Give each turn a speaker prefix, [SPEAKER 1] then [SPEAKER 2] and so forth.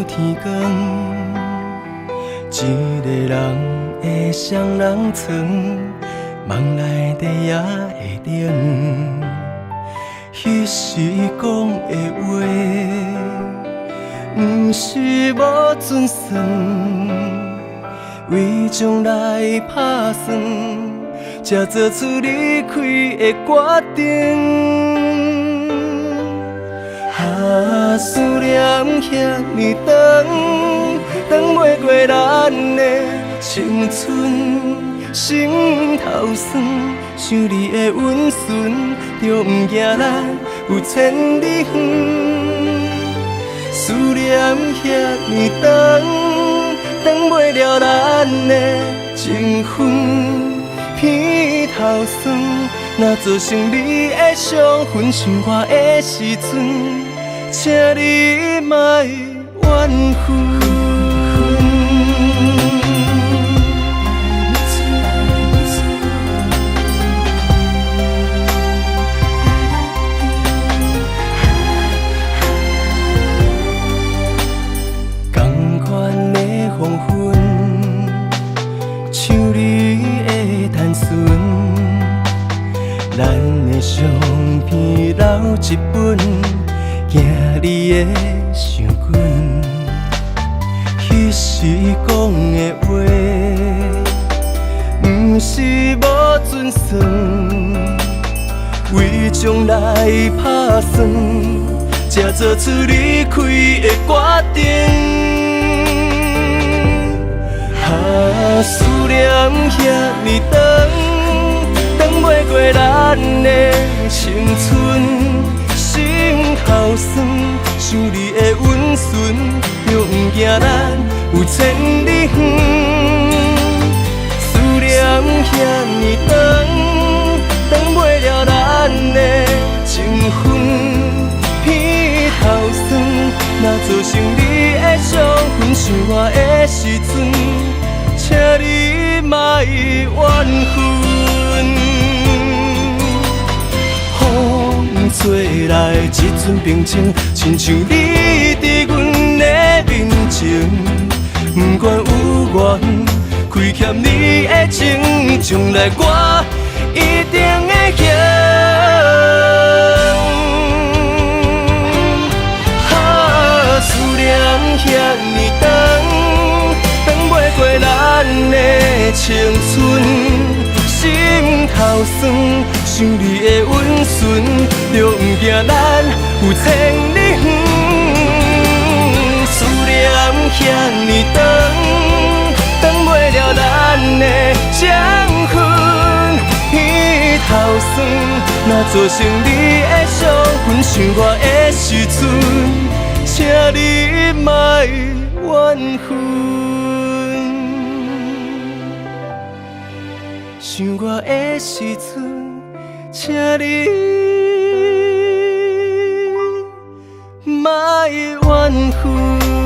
[SPEAKER 1] 天光，一个人的双人床，梦内底也会冷。彼时讲的话，不是无准算，为将来打算，才做出离开的决定。思念遐尼长，长袂过咱的青春，心头酸，想你的温顺，就不惊咱有千里远。思念遐尼长，长袂了咱的情分，鼻头酸，若造成你的伤痕，想我的时阵，请你莫怨恨。同款的黄昏，像你的单纯，咱的相片留一本。惊你的伤紧，彼时讲的话，不是无准算，为将来打算，才做出离开的决定。思念遐尼长，长袂过咱的青春。心头酸，想你的温顺，就不惊咱有千里远。思念遐尼长，长袂了咱的情分。鼻头酸，若造成你的伤痕，想我的时阵，请你莫怨恨。吹来一阵平静，亲像你伫阮的面前。不管有缘，亏欠你的情，将来我一定会还。思念遐尼长，长袂过咱的青春。心头酸，想你的温顺，就不惊咱有千里远。思念遐尼长，长袂了咱的情分。鼻头酸，若造成你的伤痕，想我的时阵，请你莫怨恨。想我的时阵，请你莫怨恨。